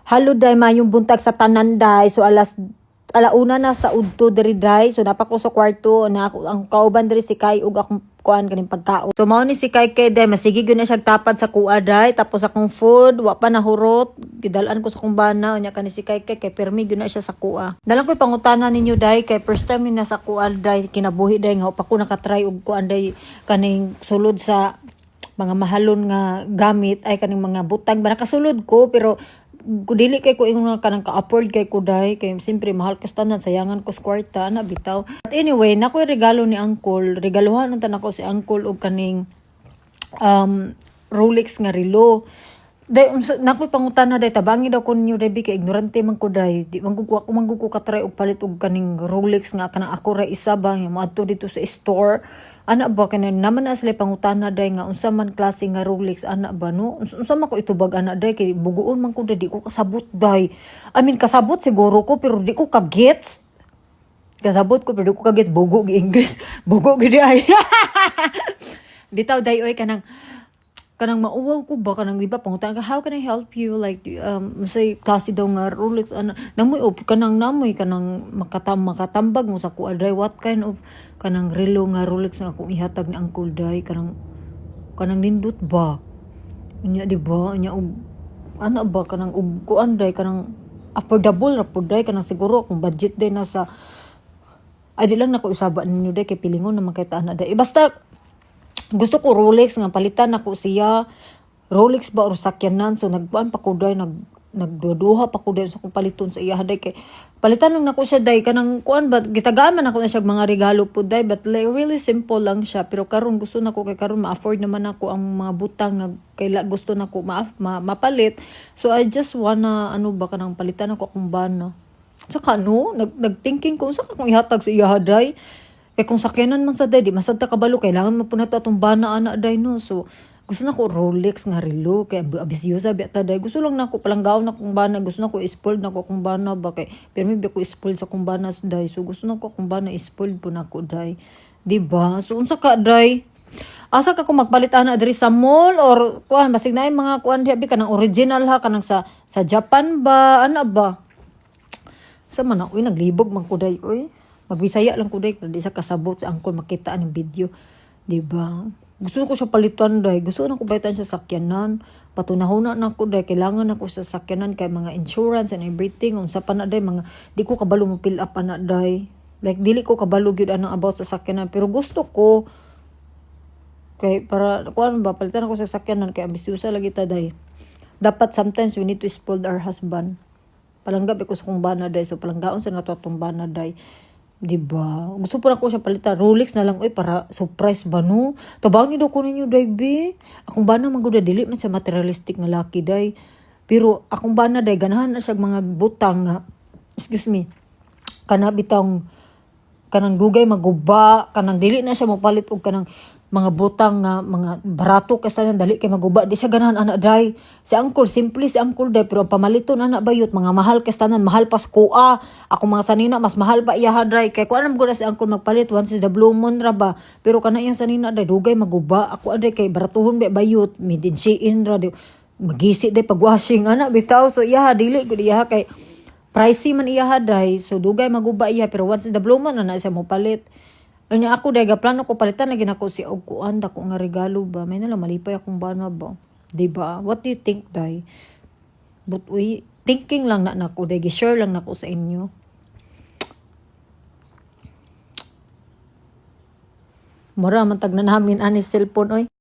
Halo day mayong buntag sa tanan day. So alauna na sa udto diri day. So dapat ko sa kwarto na ako ang kauban diri si Kai ug akong kuan kaning pagkaon. So mao ni si Kai kay day masigi gyud na siya tapad sa kuha day tapos akong food wa pa nahurot. Gidalan ko sa kumbana unya kani si Kai kay permi gyud na siya sa kuha. Dalan ko pangutana ninyo day kay first time ni na sa kuha day kinabuhi day nga pa ko nakatry og kuan day kaning sulod sa mga mahalon nga gamit ay kaning mga butang ba nakasulod ko pero dili kay ko ingon nga kanang ka-afford kay ko dai kay simpre mahal ka tanan sayangan ko sa kwarta na bitaw. But anyway, nakoy regalo ni uncle, regaluhan nang tanako si uncle og kaning Rolex nga relo. Day nakoy pangutana day tabangi daw ko ninyo Debbie kay ignorante man ko day. Di mangguko ka try og palit og kaning Rolex nga kanang ako ra isa ba nga moadto dito sa store. Ana ba kanin naman na sila pangutana day nga unsa man klase nga Rolex ana ba no? Unsa man ko itubag ana day kay buguon man ko day di ko kasabot day. I mean kasabot siguro ko pero di ko ka-gets. Kasabot ko pero di ko ka-get bugo gi English. Bugo gid ay. Bitaw day oy kanang mauwaw ko ba kanang diba pangutan ka how can I help you like say klase daw nga Rolex ana namoy kanang makatambag mo sa kuha day what kind of kanang relo nga Rolex nga akong ihatag ni uncle day kanang nindot ba nya di ba nya og ana ba kanang kuan day kanang affordable ra pud day kanang siguro kung budget day nasa ay di lang nako isaba ninyo day kay pilingon naman kay ana day basta gusto ko Rolex nga palitan ako siya Rolex ba or sakyanan so nagbuan pa ko day nagduduha pa ko day sa kong paliton sa iya day kay palitan lang nako siya day kanang kuan ba gitagaman ako na siya mga regalo po day but like, really simple lang siya pero karon gusto nako kay karon ma-afford naman ako ang mga butang nga kayla gusto nako mapalit so I just wanna ano ba kanang palitan ako akong bana saka no nagthinking ko sa akong ihatag sa iya day kaya kung sakyanan man sa day, di masad ta kabalo, kailangan mo po na ito atong bana ana day no. So, gusto na ko Rolex nga relo, kaya abisyosa biya day. Gusto lang na ako palanggaw na kong bana, gusto na ko spoiled na ko kong bana ba kay pero may ko spoiled sa kong bana sa day. So, gusto na ko kong bana spoiled po na ko day. Diba? So, unsa ka day? Asa ka kung magpalit ana diri sa mall or kuan basig na mga kuan diha kanang original ha kanang sa Japan ba ana ba? Sa man na uy naglibog man ko day uy. Magbisaya lang ko day, di sa kasabot sa angkol makita ang video. Diba? Gusto ko siya palitan day. Gusto na ko palitan sa sakyanan. Patunahon na ko day. Kailangan ako sa sakyanan kay mga insurance and everything. Unsa pa na day, mga di ko kabalo mo fill up na day. Like, dili ko kabalo gyud anang about sa sakyanan. Pero gusto ko, kay para, kuan ba, palitan ako sa sakyanan kay ambisyosa lagi ta day. Dapat sometimes we need to spoil our husband. Palanggap ko sa kong bana day. So, palanggaon sa nato atong bana day. Diba? Gusto po na ko siya palitan. Rolex na lang, para surprise ba no? Tabang niyo daw ko ninyo, day, be. Akong bana maganda, dili man sa materialistic nga laki, day. Pero, akong bana, day, ganahan na siya mga butang nga. Excuse me. Kanabitang, kanang dugay maguba, kanang dili na siya mapalit og kanang mga butang nga, mga barato kasi na dali kay maguba. Di siya ganahan, anak, day. Si uncle, simple si uncle, day. Pero ang pamaliton, anak, bayot, mga mahal kasi tanan, mahal pas kuha. Ako mga sanina, mas mahal pa iya, day. Kaya kung anam ko na si uncle magpalit, once is the blue moon, ra ba. Pero kana iyang sanina, day, dugay maguba. Ako, day, kay baratuhon, bayot, midinsiin, ra, day. Magisi, day, pag-washing, anak, bitaw. So, iya, dili, iya, kay pricey man iya, day. So, dugay maguba iya. Pero once is the blue moon, na siya mo palit. Ano ako day plano ko palitan lagi nako si og kuan dako nga regalo ba may nalang malipay akong bana ba di ba what do you think day but we thinking lang na nako day gi-share lang nako sa inyo mura man tag na namin ani cellphone oy